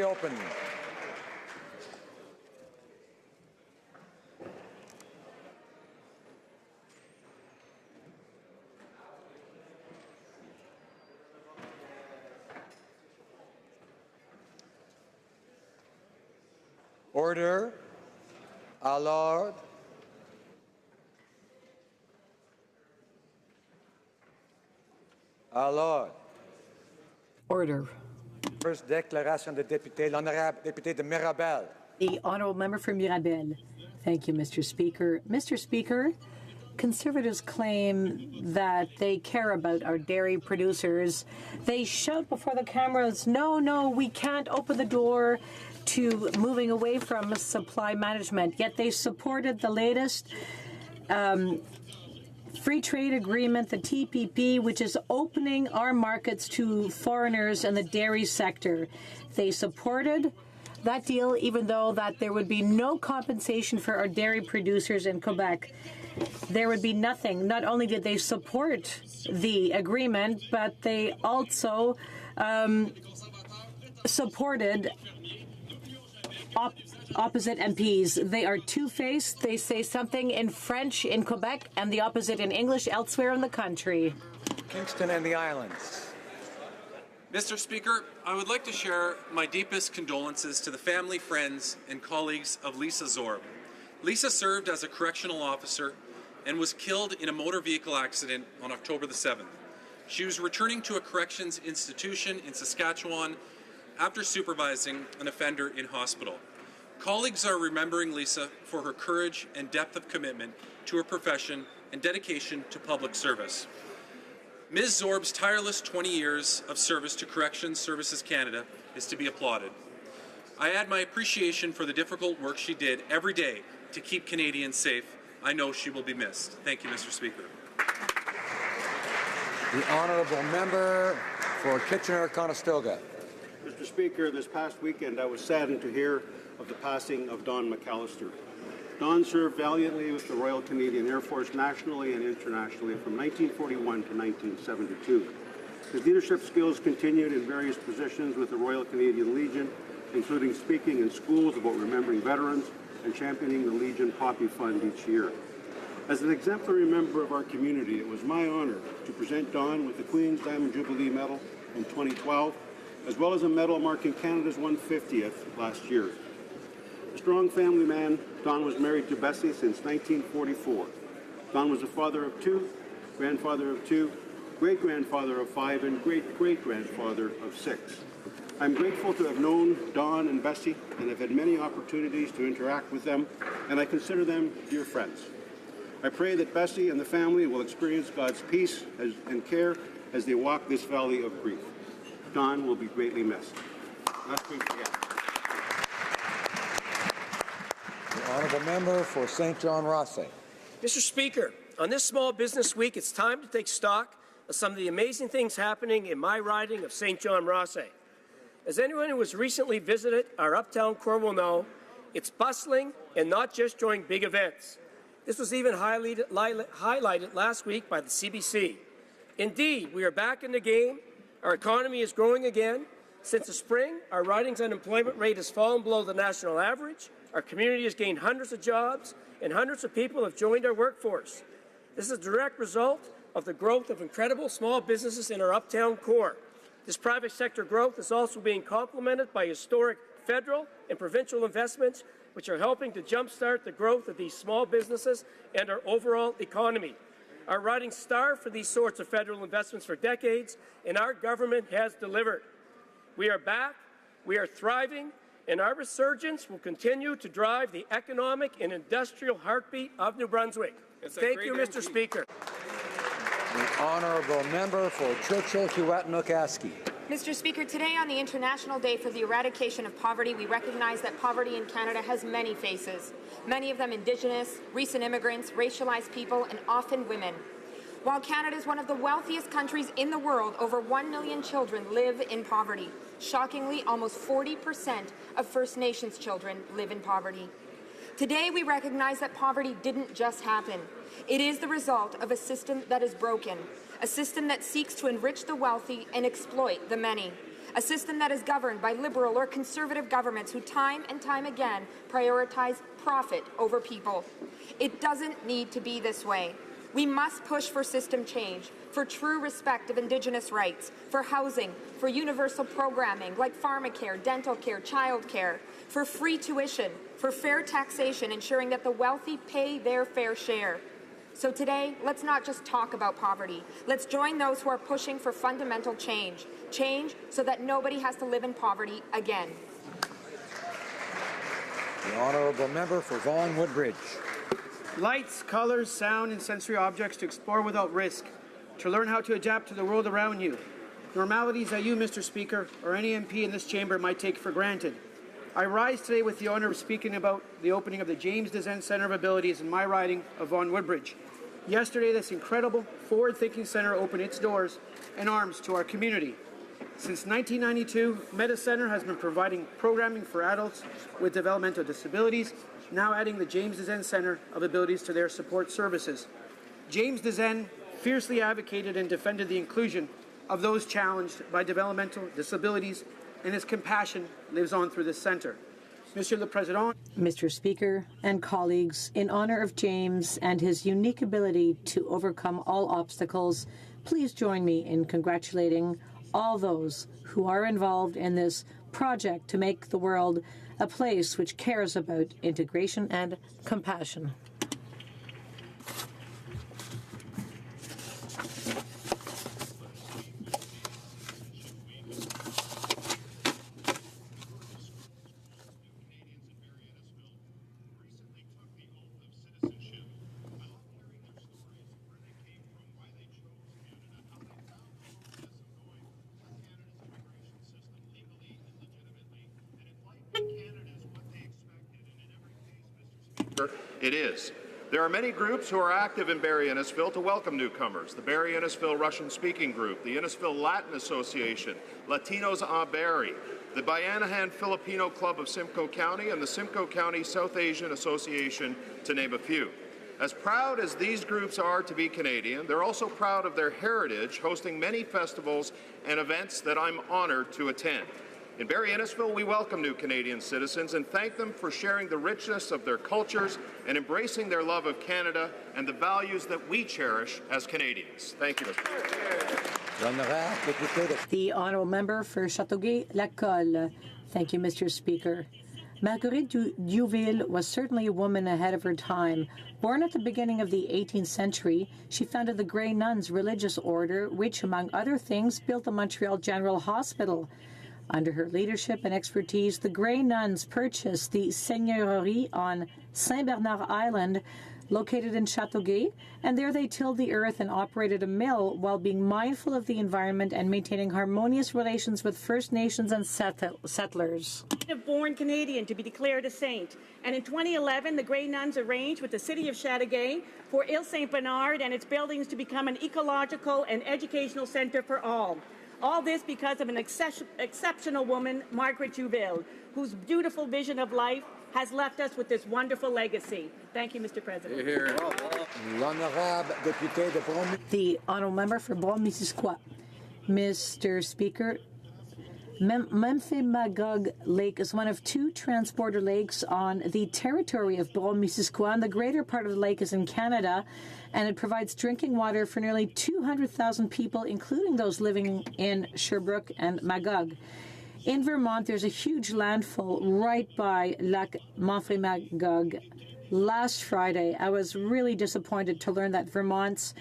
Open. Order. Alors. Alors. Order. First déclaration de député, l'honorable député de Mirabel. The honourable member for Mirabel. Thank you, Mr. Speaker. Mr. Speaker, Conservatives claim that they care about our dairy producers. They shout before the cameras, no, we can't open the door to moving away from supply management. Yet they supported the latest free trade agreement, the TPP, which is opening our markets to foreigners in the dairy sector. They supported that deal, even though that there would be no compensation for our dairy producers in Quebec. There would be nothing. Not only did they support the agreement, but they also supported opposite MPs. They are two-faced. They say something in French in Quebec and the opposite in English elsewhere in the country. Kingston and the Islands. Mr. Speaker, I would like to share my deepest condolences to the family, friends, and colleagues of Lisa Zorb. Lisa served as a correctional officer and was killed in a motor vehicle accident on October the 7th. She was returning to a corrections institution in Saskatchewan after supervising an offender in hospital. Colleagues are remembering Lisa for her courage and depth of commitment to her profession and dedication to public service. Ms. Zorb's tireless 20 years of service to Corrections Services Canada is to be applauded. I add my appreciation for the difficult work she did every day to keep Canadians safe. I know she will be missed. Thank you, Mr. Speaker. The honourable member for Kitchener-Conestoga. Mr. Speaker, this past weekend I was saddened to hear of the passing of Don McAllister. Don served valiantly with the Royal Canadian Air Force nationally and internationally from 1941 to 1972. His leadership skills continued in various positions with the Royal Canadian Legion, including speaking in schools about remembering veterans and championing the Legion Poppy Fund each year. As an exemplary member of our community, it was my honour to present Don with the Queen's Diamond Jubilee Medal in 2012, as well as a medal marking Canada's 150th last year. A strong family man, Don was married to Bessie since 1944. Don was a father of two, grandfather of two, great-grandfather of five, and great-great-grandfather of six. I'm grateful to have known Don and Bessie and have had many opportunities to interact with them, and I consider them dear friends. I pray that Bessie and the family will experience God's peace and care as they walk this valley of grief. Don will be greatly missed. Lest we forget. The honourable member for St. John Rothsay. Mr. Speaker, on this Small Business Week, it's time to take stock of some of the amazing things happening in my riding of St. John Rothsay. As anyone who has recently visited our uptown core will know, it's bustling and not just during big events. This was even highlighted last week by the CBC. Indeed, we are back in the game. Our economy is growing again. Since the spring, our riding's unemployment rate has fallen below the national average. Our community has gained hundreds of jobs, and hundreds of people have joined our workforce. This is a direct result of the growth of incredible small businesses in our uptown core. This private sector growth is also being complemented by historic federal and provincial investments, which are helping to jumpstart the growth of these small businesses and our overall economy. Our riding starved for these sorts of federal investments for decades, and our government has delivered. We are back, we are thriving, and our resurgence will continue to drive the economic and industrial heartbeat of New Brunswick. Thank you, Mr. Speaker. The honourable member for Churchill-Huatanookaski. Mr. Speaker, today on the International Day for the Eradication of Poverty, we recognize that poverty in Canada has many faces, many of them Indigenous, recent immigrants, racialized people, and often women. While Canada is one of the wealthiest countries in the world, over 1 million children live in poverty. Shockingly, almost 40% of First Nations children live in poverty. Today, we recognize that poverty didn't just happen. It is the result of a system that is broken, a system that seeks to enrich the wealthy and exploit the many, a system that is governed by liberal or conservative governments who time and time again prioritize profit over people. It doesn't need to be this way. We must push for system change, for true respect of Indigenous rights, for housing, for universal programming like pharmacare, dental care, child care, for free tuition, for fair taxation, ensuring that the wealthy pay their fair share. So today, let's not just talk about poverty. Let's join those who are pushing for fundamental change. Change so that nobody has to live in poverty again. The honourable member for Vaughan Woodbridge. Lights, colors, sound, and sensory objects to explore without risk, to learn how to adapt to the world around you. Normalities that you, Mr. Speaker, or any MP in this chamber might take for granted. I rise today with the honour of speaking about the opening of the James Dezen Centre of Abilities in my riding of Vaughan Woodbridge. Yesterday, this incredible, forward-thinking centre opened its doors and arms to our community. Since 1992, Meta Centre has been providing programming for adults with developmental disabilities, now adding the James Dezen Centre of Abilities to their support services. James Dezen fiercely advocated and defended the inclusion of those challenged by developmental disabilities, and his compassion lives on through this centre. Monsieur le Président. Mr. Speaker and colleagues, in honour of James and his unique ability to overcome all obstacles, please join me in congratulating all those who are involved in this project to make the world a place which cares about integration and compassion. It is. There are many groups who are active in Barrie Innisfil to welcome newcomers. The Barrie Innisfil Russian-speaking group, the Innisfil Latin Association, Latinos a Barrie, the Bayanihan Filipino Club of Simcoe County, and the Simcoe County South Asian Association, to name a few. As proud as these groups are to be Canadian, they're also proud of their heritage, hosting many festivals and events that I'm honored to attend. In Barrie Innisfil, we welcome new Canadian citizens and thank them for sharing the richness of their cultures and embracing their love of Canada and the values that we cherish as Canadians. Thank you, Mr. Speaker. The honourable member for Châteauguay-Lacolle. Thank you, Mr. Speaker. Marguerite Duville was certainly a woman ahead of her time. Born at the beginning of the 18th century, she founded the Grey Nuns religious order, which, among other things, built the Montreal General Hospital. Under her leadership and expertise, the Grey Nuns purchased the Seigneurie on Saint-Bernard Island, located in Châteauguay, and there they tilled the earth and operated a mill while being mindful of the environment and maintaining harmonious relations with First Nations and settlers. A born Canadian to be declared a saint, and in 2011 the Grey Nuns arranged with the city of Châteauguay for Ile Saint-Bernard and its buildings to become an ecological and educational centre for all. All this because of an exceptional woman, Margaret Duville, whose beautiful vision of life has left us with this wonderful legacy. Thank you, Mr. President. The honourable member for Brome-Missisquoi. Mr. Speaker, Memphremagog Lake is one of two transborder lakes on the territory of Brome-Missisquoi. The greater part of the lake is in Canada, and it provides drinking water for nearly 200,000 people, including those living in Sherbrooke and Magog. In Vermont, there's a huge landfill right by Lac Memphremagog. Last Friday, I was really disappointed to learn that Vermont's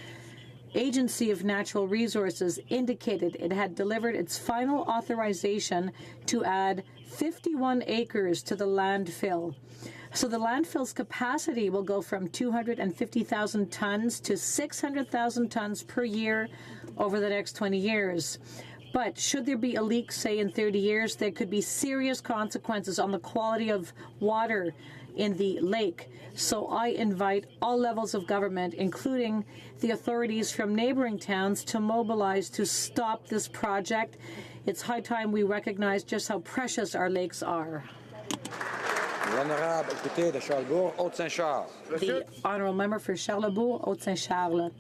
Agency of Natural Resources indicated it had delivered its final authorization to add 51 acres to the landfill. So the landfill's capacity will go from 250,000 tons to 600,000 tons per year over the next 20 years. But should there be a leak, say, in 30 years, there could be serious consequences on the quality of water in the lake. So I invite all levels of government, including the authorities from neighboring towns, to mobilize to stop this project. It's high time we recognize just how precious our lakes are. The honourable member for Charlebourg, Haute-Saint-Charles.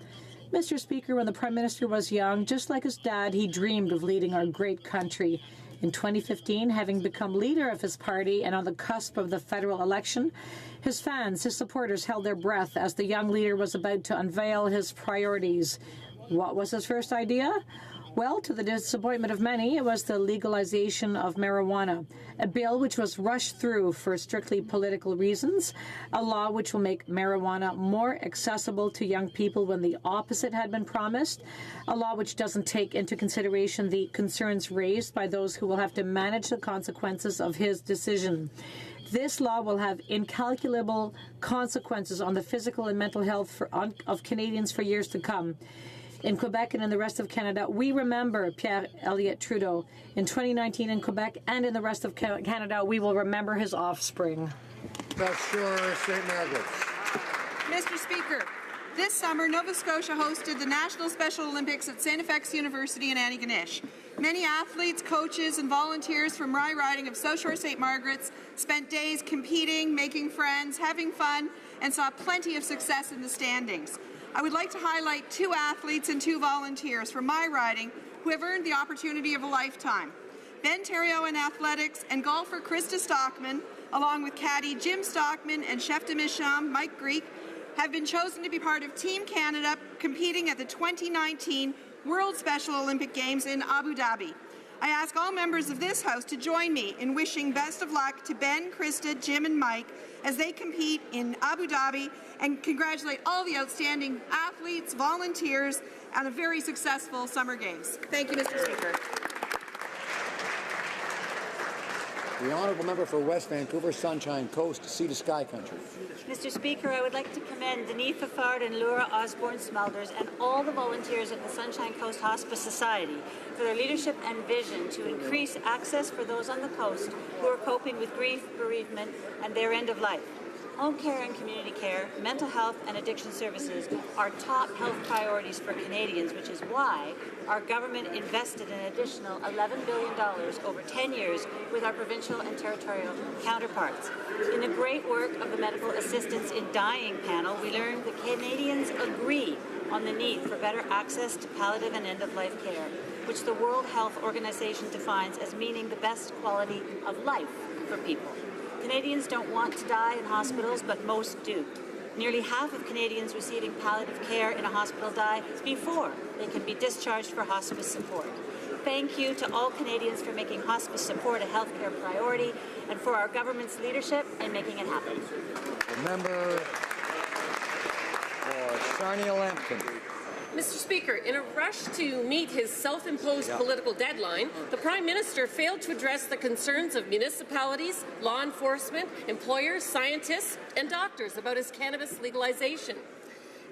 Mr. Speaker, when the Prime Minister was young, just like his dad, he dreamed of leading our great country. In 2015, having become leader of his party and on the cusp of the federal election, his fans, his supporters held their breath as the young leader was about to unveil his priorities. What was his first idea? Well, to the disappointment of many, it was the legalization of marijuana, a bill which was rushed through for strictly political reasons, a law which will make marijuana more accessible to young people when the opposite had been promised, a law which doesn't take into consideration the concerns raised by those who will have to manage the consequences of his decision. This law will have incalculable consequences on the physical and mental health of Canadians for years to come. In Quebec and in the rest of Canada, we remember Pierre Elliott Trudeau. In 2019 in Quebec and in the rest of Canada, we will remember his offspring. That's sure, St. Margaret's. Mr. Speaker, this summer, Nova Scotia hosted the National Special Olympics at St. FX University in Antigonish. Many athletes, coaches, and volunteers from my riding of South Shore St. Margaret's spent days competing, making friends, having fun, and saw plenty of success in the standings. I would like to highlight 2 athletes and 2 volunteers from my riding who have earned the opportunity of a lifetime. Ben Theriault in athletics and golfer Krista Stockman, along with caddy Jim Stockman and chef de mission Mike Greek, have been chosen to be part of Team Canada competing at the 2019 World Special Olympic Games in Abu Dhabi. I ask all members of this House to join me in wishing best of luck to Ben, Krista, Jim and Mike as they compete in Abu Dhabi, and congratulate all the outstanding athletes, volunteers, and a very successful Summer Games. Thank you, Mr. Speaker. The honourable member for West Vancouver, Sunshine Coast, Sea to Sky Country. Mr. Speaker, I would like to commend Denis Fafard and Laura Osborne-Smulders and all the volunteers of the Sunshine Coast Hospice Society for their leadership and vision to increase access for those on the coast who are coping with grief, bereavement, and their end of life. Home care and community care, mental health and addiction services are top health priorities for Canadians, which is why our government invested an additional $11 billion over 10 years with our provincial and territorial counterparts. In the great work of the Medical Assistance in Dying panel, we learned that Canadians agree on the need for better access to palliative and end-of-life care, which the World Health Organization defines as meaning the best quality of life for people. Canadians don't want to die in hospitals, but most do. Nearly half of Canadians receiving palliative care in a hospital die before they can be discharged for hospice support. Thank you to all Canadians for making hospice support a healthcare priority and for our government's leadership in making it happen. The member for Sarnia-Lambton. Mr. Speaker, in a rush to meet his self-imposed political deadline, the Prime Minister failed to address the concerns of municipalities, law enforcement, employers, scientists, and doctors about his cannabis legalization.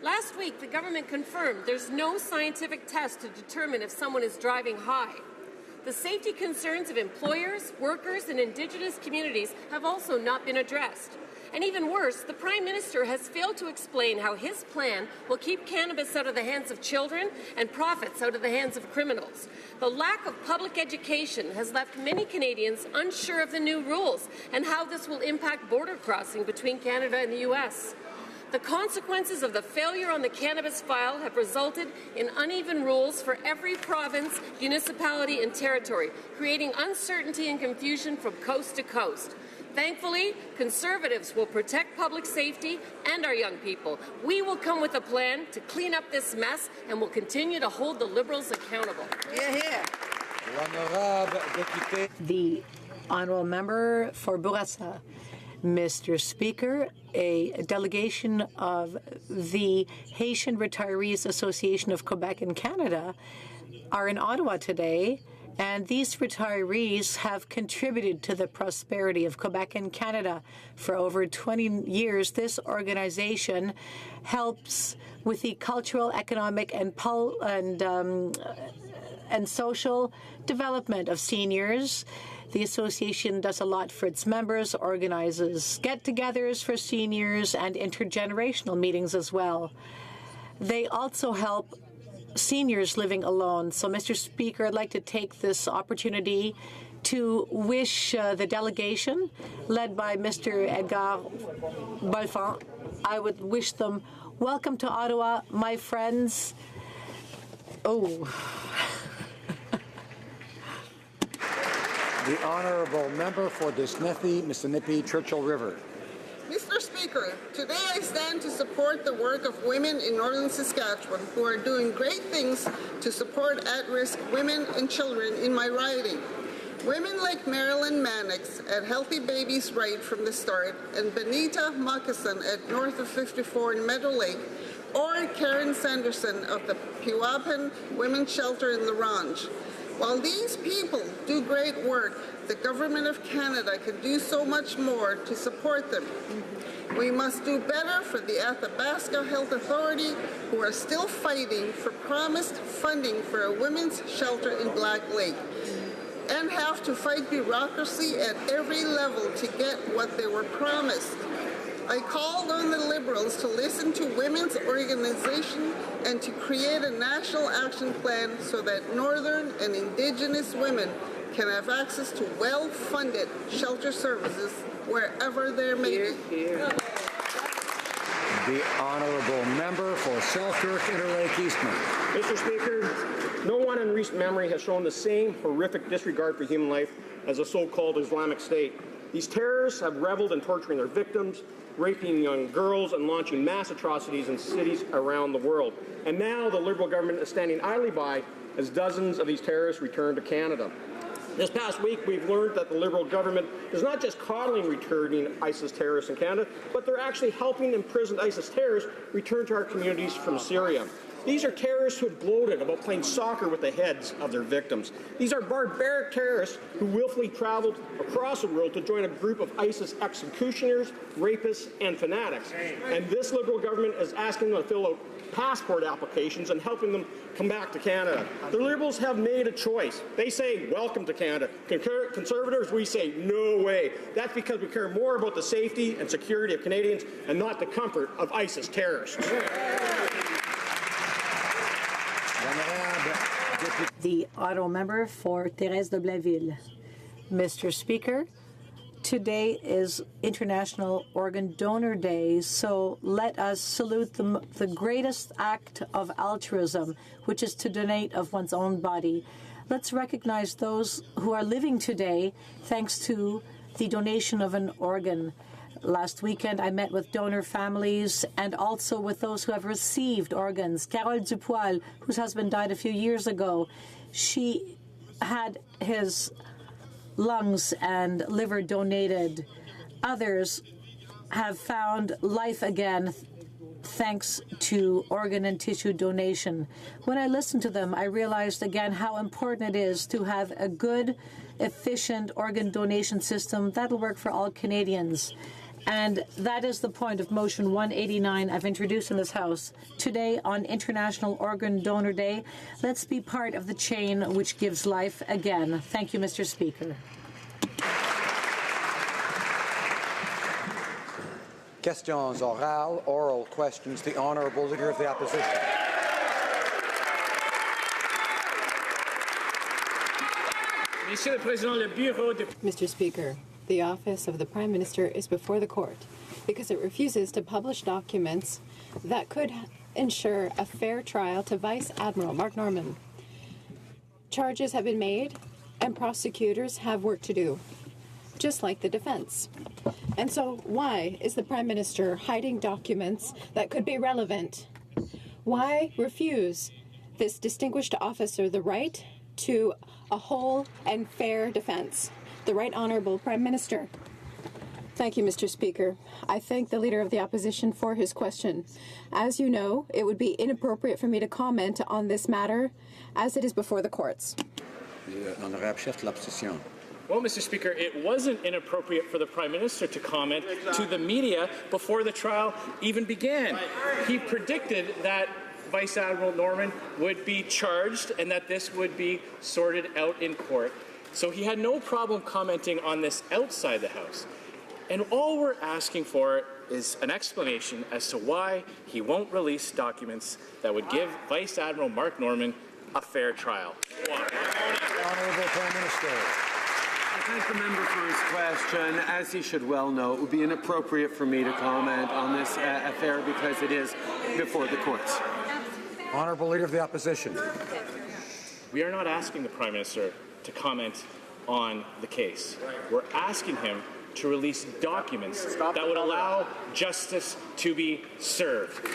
Last week, the government confirmed there's no scientific test to determine if someone is driving high. The safety concerns of employers, workers, and Indigenous communities have also not been addressed. And even worse, the Prime Minister has failed to explain how his plan will keep cannabis out of the hands of children and profits out of the hands of criminals. The lack of public education has left many Canadians unsure of the new rules and how this will impact border crossing between Canada and the U.S. The consequences of the failure on the cannabis file have resulted in uneven rules for every province, municipality, and territory, creating uncertainty and confusion from coast to coast. Thankfully, Conservatives will protect public safety and our young people. We will come with a plan to clean up this mess and will continue to hold the Liberals accountable. The honourable member for Bourassa. Mr. Speaker, a delegation of the Haitian Retirees Association of Quebec and Canada are in Ottawa today, and these retirees have contributed to the prosperity of Quebec and Canada. For over 20 years, this organization helps with the cultural, economic, and social development of seniors. The association does a lot for its members, organizes get-togethers for seniors, and intergenerational meetings as well. They also help seniors living alone. So, Mr. Speaker, I'd like to take this opportunity to wish the delegation, led by Mr. Edgar Bolfant, I would wish them welcome to Ottawa, my friends. The honourable member for the Sniffy, Churchill River. Mr. Speaker, today I stand to support the work of women in northern Saskatchewan who are doing great things to support at-risk women and children in my riding. Women like Marilyn Mannix at Healthy Babies Right from the Start and Benita Moccasin at North of 54 in Meadow Lake, or Karen Sanderson of the Pewapan Women's Shelter in La Ronge. While these people do great work, the Government of Canada can do so much more to support them. We must do better for the Athabasca Health Authority, who are still fighting for promised funding for a women's shelter in Black Lake, and have to fight bureaucracy at every level to get what they were promised. I called on the Liberals to listen to women's organizations and to create a national action plan so that Northern and Indigenous women can have access to well-funded shelter services wherever they may be. The honourable member for Selkirk Interlake Eastman. Mr. Speaker, no one in recent memory has shown the same horrific disregard for human life as the so-called Islamic State. These terrorists have reveled in torturing their victims, raping young girls, and launching mass atrocities in cities around the world. And now the Liberal government is standing idly by as dozens of these terrorists return to Canada. This past week, we've learned that the Liberal government is not just coddling returning ISIS terrorists in Canada, but they're actually helping imprisoned ISIS terrorists return to our communities from Syria. These are terrorists who have gloated about playing soccer with the heads of their victims. These are barbaric terrorists who willfully traveled across the world to join a group of ISIS executioners, rapists, and fanatics. And this Liberal government is asking them to fill out passport applications and helping them come back to Canada. The Liberals have made a choice. They say, welcome to Canada. Conservatives, we say, no way. That's because we care more about the safety and security of Canadians and not the comfort of ISIS terrorists. The honourable member for Thérèse de Blainville. Mr. Speaker, today is International Organ Donor Day, so let us salute the greatest act of altruism, which is to donate of one's own body. Let's recognize those who are living today thanks to the donation of an organ. Last weekend, I met with donor families and also with those who have received organs. Carole Dupoil, whose husband died a few years ago, she had his lungs and liver donated. Others have found life again thanks to organ and tissue donation. When I listened to them, I realized again how important it is to have a good, efficient organ donation system that'll work for all Canadians. And that is the point of Motion 189 I've introduced in this House. Today, on International Organ Donor Day, let's be part of the chain which gives life again. Thank you, Mr. Speaker. Questions orales, oral questions. The Honourable Leader of the Opposition. Mr. Speaker, the office of the Prime Minister is before the court because it refuses to publish documents that could ensure a fair trial to Vice Admiral Mark Norman. Charges have been made and prosecutors have work to do, just like the defense. And so why is the Prime Minister hiding documents that could be relevant? Why refuse this distinguished officer the right to a whole and fair defense? The Right Honourable Prime Minister. Thank you, Mr. Speaker. I thank the Leader of the Opposition for his question. As you know, it would be inappropriate for me to comment on this matter as it is before the courts. Well, Mr. Speaker, it wasn't inappropriate for the Prime Minister to comment to the media before the trial even began. He predicted that Vice Admiral Norman would be charged and that this would be sorted out in court. So he had no problem commenting on this outside the House. And all we're asking for is an explanation as to why he won't release documents that would give Vice Admiral Mark Norman a fair trial. Honourable Prime Minister. I thank the member for his question. As he should well know, it would be inappropriate for me to comment on this affair because it is before the courts. Honourable Leader of the Opposition. We are not asking the Prime Minister to comment on the case. We're asking him to release documents that would allow justice to be served.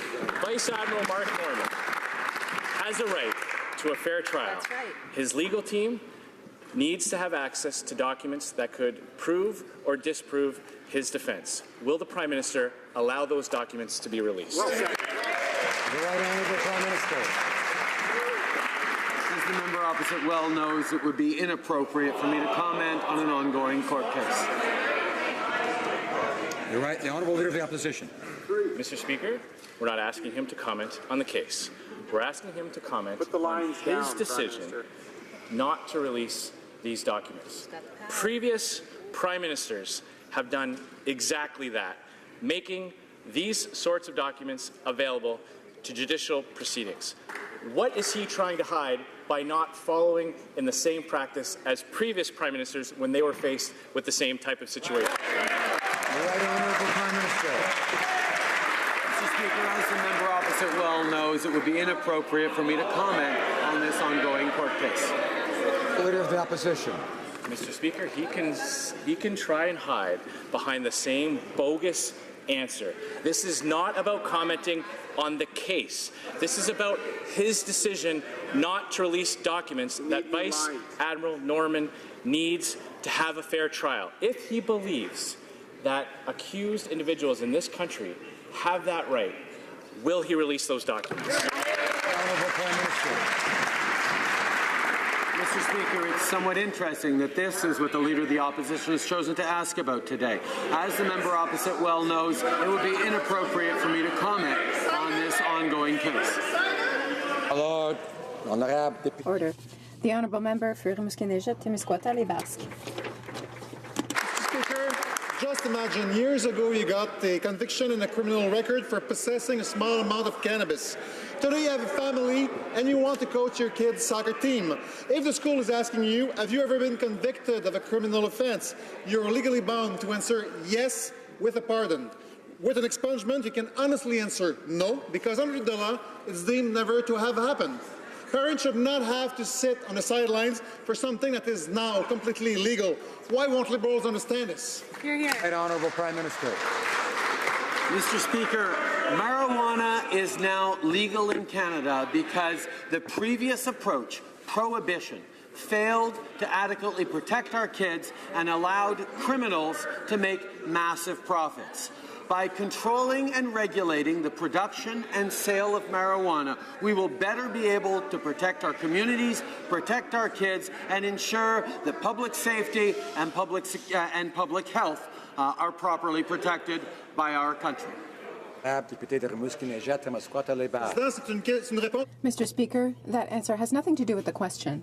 Vice Admiral Mark Norman has a right to a fair trial. That's right. His legal team needs to have access to documents that could prove or disprove his defense. Will the Prime Minister allow those documents to be released? The Right Honourable Prime Minister. As the member opposite well knows, it would be inappropriate for me to comment on an ongoing court case. You're right. The Honourable Leader of the Opposition. Mr. Speaker, we're not asking him to comment on the case. We're asking him to comment on his decision not to release these documents. Previous Prime Ministers have done exactly that, making these sorts of documents available to judicial proceedings. What is he trying to hide by not following in the same practice as previous Prime Ministers when they were faced with the same type of situation? The Right Honourable Prime Minister. Mr. Speaker, as the member opposite well knows, it would be inappropriate for me to comment on this ongoing court case. The Leader of the Opposition. Mr. Speaker, he can try and hide behind the same bogus answer. This is not about commenting on the case. This is about his decision not to release documents that Vice Admiral Norman needs to have a fair trial. If he believes that accused individuals in this country have that right, will he release those documents? Honourable Prime Minister. Mr. Speaker, it's somewhat interesting that this is what the Leader of the Opposition has chosen to ask about today. As the member opposite well knows, it would be inappropriate for me to comment on this ongoing case. Order. The Honourable Member for Rimouski-Neigette, Témiscouata, Les Basques. Mr. Speaker, just imagine years ago you got a conviction and a criminal record for possessing a small amount of cannabis. Today you have a family and you want to coach your kid's soccer team. If the school is asking you, have you ever been convicted of a criminal offense? You're legally bound to answer yes with a pardon. With an expungement, you can honestly answer no, because under the law, it's deemed never to have happened. Parents should not have to sit on the sidelines for something that is now completely illegal. Why won't Liberals understand this? Hear, hear. Right Honourable Prime Minister. Mr. Speaker, marijuana is now legal in Canada because the previous approach, prohibition, failed to adequately protect our kids and allowed criminals to make massive profits. By controlling and regulating the production and sale of marijuana, we will better be able to protect our communities, protect our kids, and ensure that public safety and public health are properly protected by our country. Mr. Speaker, that answer has nothing to do with the question.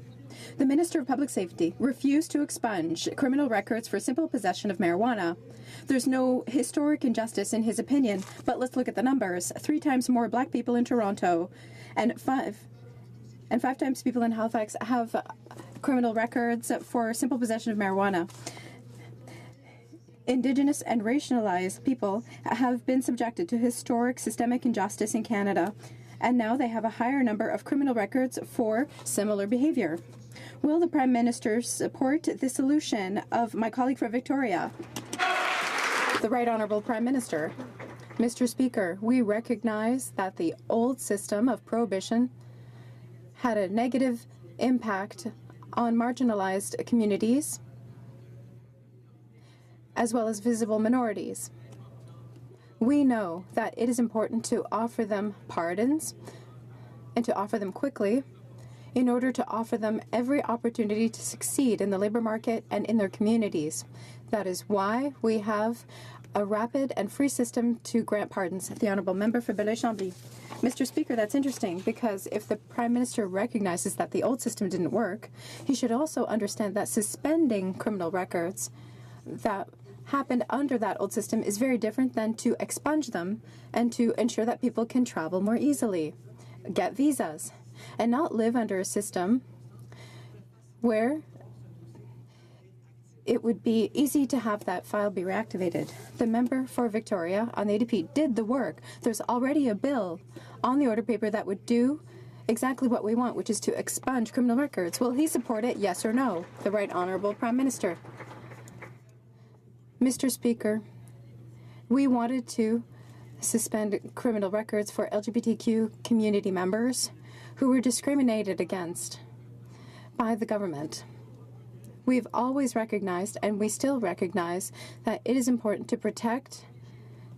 The Minister of Public Safety refused to expunge criminal records for simple possession of marijuana. There's no historic injustice in his opinion, but let's look at the numbers. 3 times more black people in Toronto and 5 times people in Halifax have criminal records for simple possession of marijuana. Indigenous and racialized people have been subjected to historic systemic injustice in Canada, and now they have a higher number of criminal records for similar behavior. Will the Prime Minister support the solution of my colleague from Victoria? The Right Honourable Prime Minister. Mr. Speaker, we recognize that the old system of prohibition had a negative impact on marginalized communities as well as visible minorities. We know that it is important to offer them pardons and to offer them quickly in order to offer them every opportunity to succeed in the labor market and in their communities. That is why we have a rapid and free system to grant pardons. The Honourable Member for Belleuil-Chambly. Mr. Speaker, that's interesting because if the Prime Minister recognizes that the old system didn't work, he should also understand that suspending criminal records that happened under that old system is very different than to expunge them and to ensure that people can travel more easily, get visas, and not live under a system where it would be easy to have that file be reactivated. The member for Victoria on the ADP did the work. There's already a bill on the order paper that would do exactly what we want, which is to expunge criminal records. Will he support it, yes or no? The Right Honourable Prime Minister. Mr. Speaker, we wanted to suspend criminal records for LGBTQ community members who were discriminated against by the government. We've always recognized, and we still recognize, that it is important to protect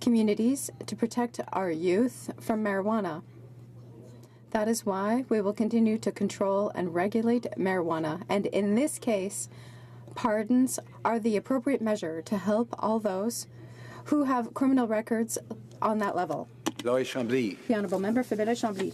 communities, to protect our youth from marijuana. That is why we will continue to control and regulate marijuana. And in this case, pardons are the appropriate measure to help all those who have criminal records on that level. The Honourable Member for Belleuil-Chambly.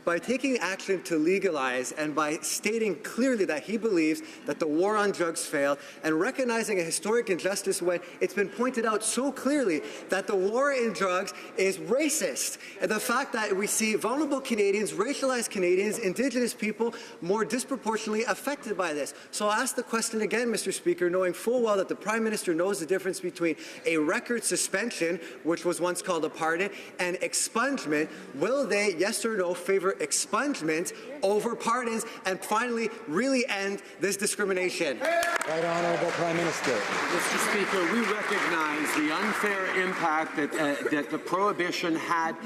By taking action to legalize and by stating clearly that he believes that the war on drugs failed and recognizing a historic injustice when it's been pointed out so clearly that the war in drugs is racist, and the fact that we see vulnerable Canadians, racialized Canadians, Indigenous people more disproportionately affected by this. So I'll ask the question again, Mr. Speaker, knowing full well that the Prime Minister knows the difference between a record suspension, which was once called a pardon, and expungement. Will they, yes or no, favor expungement over pardons and finally really end this discrimination? Right Honourable Prime Minister. Mr. Speaker, we recognize the unfair impact that the prohibition had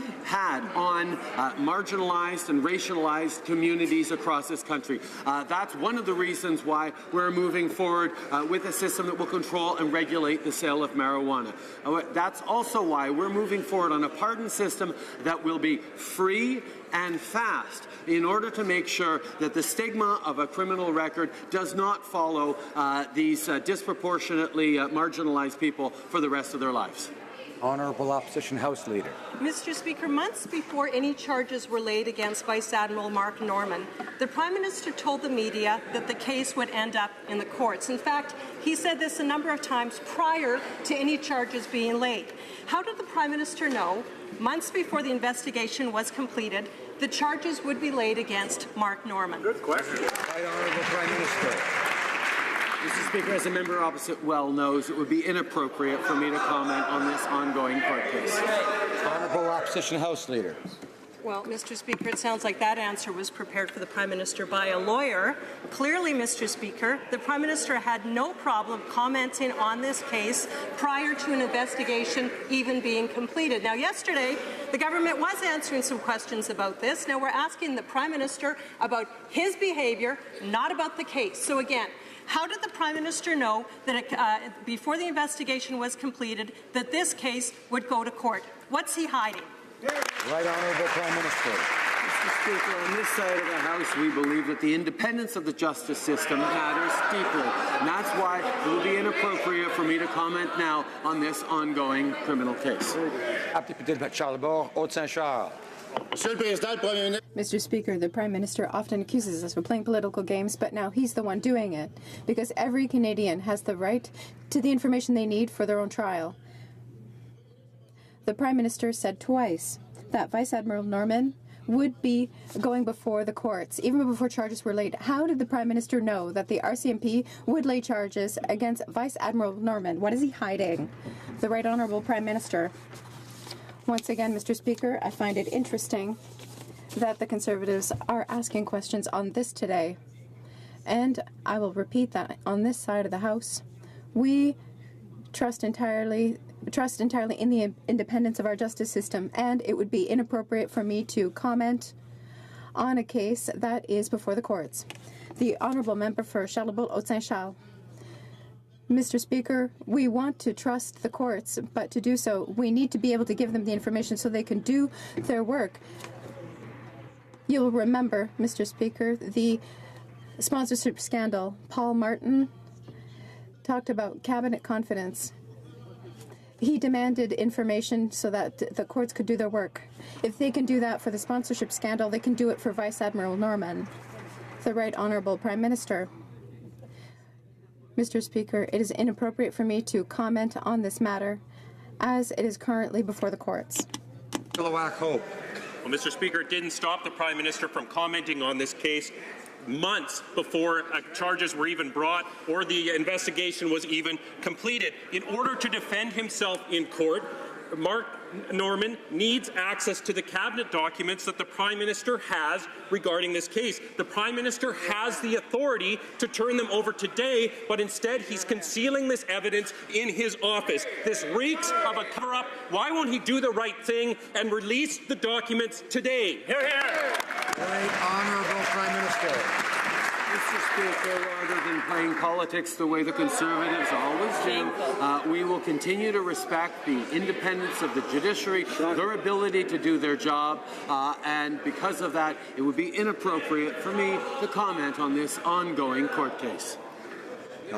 on marginalized and racialized communities across this country. That's one of the reasons why we're moving forward with a system that will control and regulate the sale of marijuana. That's also why we're moving forward on a pardon system that will be free and fast in order to make sure that the stigma of a criminal record does not follow these disproportionately marginalized people for the rest of their lives. Honourable Opposition House Leader. Mr. Speaker, months before any charges were laid against Vice Admiral Mark Norman, the Prime Minister told the media that the case would end up in the courts. In fact, he said this a number of times prior to any charges being laid. How did the Prime Minister know, months before the investigation was completed, the charges would be laid against Mark Norman? Good question. Right Honourable Prime Minister. Mr. Speaker, as the member opposite well knows, it would be inappropriate for me to comment on this ongoing court case. Honourable Opposition House Leader. Well, Mr. Speaker, it sounds like that answer was prepared for the Prime Minister by a lawyer. Clearly, Mr. Speaker, the Prime Minister had no problem commenting on this case prior to an investigation even being completed. Now, yesterday, the government was answering some questions about this. Now, we're asking the Prime Minister about his behaviour, not about the case. So again, how did the Prime Minister know that before the investigation was completed that this case would go to court? What's he hiding? Right Honourable Prime Minister. Mr. Speaker, on this side of the House, we believe that the independence of the justice system matters deeply. And that's why it would be inappropriate for me to comment now on this ongoing criminal case. Mr. Speaker, the Prime Minister often accuses us of playing political games, but now he's the one doing it, because every Canadian has the right to the information they need for their own trial. The Prime Minister said twice that Vice Admiral Norman would be going before the courts, even before charges were laid. How did the Prime Minister know that the RCMP would lay charges against Vice Admiral Norman? What is he hiding? The Right Honourable Prime Minister. Once again, Mr. Speaker, I find it interesting that the Conservatives are asking questions on this today. And I will repeat that on this side of the House, we trust entirely in the independence of our justice system, and it would be inappropriate for me to comment on a case that is before the courts. The Honourable Member for Charlebourg-Haute-Saint-Charles. Mr. Speaker, we want to trust the courts, but to do so, we need to be able to give them the information so they can do their work. You'll remember, Mr. Speaker, the sponsorship scandal. Paul Martin talked about cabinet confidence. He demanded information so that the courts could do their work. If they can do that for the sponsorship scandal, they can do it for Vice Admiral Norman. The Right Honourable Prime Minister. Mr. Speaker, it is inappropriate for me to comment on this matter as it is currently before the courts. Well, Mr. Speaker, it didn't stop the Prime Minister from commenting on this case months before charges were even brought or the investigation was even completed. In order to defend himself in court, Mark Norman needs access to the cabinet documents that the Prime Minister has regarding this case. The Prime Minister has the authority to turn them over today, but instead he's concealing this evidence in his office. This reeks of a cover-up. Why won't he do the right thing and release the documents today? Hear, hear. Right Honourable Prime Minister. Mr. Speaker, rather than playing politics the way the Conservatives always do, we will continue to respect the independence of the judiciary, their ability to do their job, and because of that, it would be inappropriate for me to comment on this ongoing court case.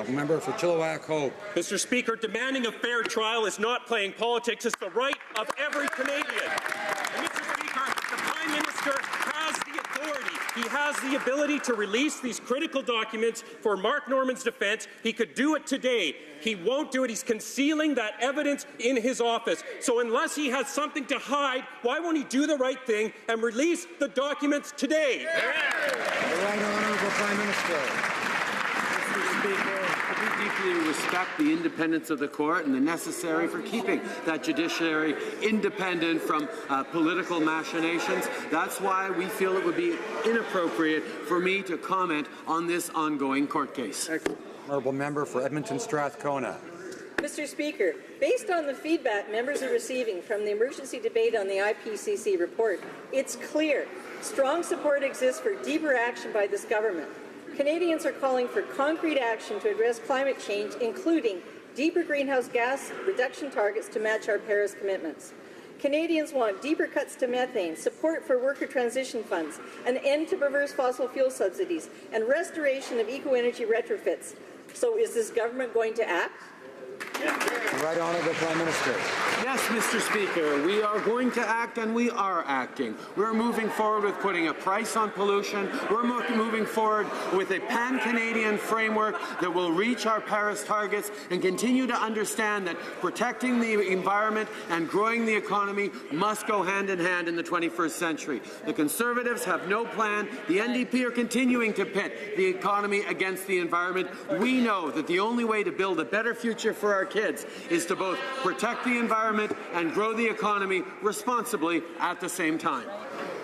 Member for Chilliwack Hope. Mr. Speaker, demanding a fair trial is not playing politics. It's the right of every Canadian. And Mr. Speaker, the Prime Minister has the authority. He has the ability to release these critical documents for Mark Norman's defense. He could do it today. He won't do it. He's concealing that evidence in his office. So unless he has something to hide, why won't he do the right thing and release the documents today? The right Honourable Prime Minister. Mr. Speaker, we deeply respect the independence of the court and the necessary for keeping that judiciary independent from political machinations. That's why we feel it would be inappropriate for me to comment on this ongoing court case. Honourable Member for Edmonton Strathcona. Mr. Speaker, based on the feedback members are receiving from the emergency debate on the IPCC report, it's clear strong support exists for deeper action by this government. Canadians are calling for concrete action to address climate change, including deeper greenhouse gas reduction targets to match our Paris commitments. Canadians want deeper cuts to methane, support for worker transition funds, an end to perverse fossil fuel subsidies, and restoration of eco-energy retrofits. So is this government going to act? The right Honourable Prime Minister. Yes, Mr. Speaker, we are going to act and we are acting. We're moving forward with putting a price on pollution. We're moving forward with a pan-Canadian framework that will reach our Paris targets and continue to understand that protecting the environment and growing the economy must go hand in hand in the 21st century. The Conservatives have no plan. The NDP are continuing to pit the economy against the environment. We know that the only way to build a better future for our kids is to both protect the environment and grow the economy responsibly at the same time.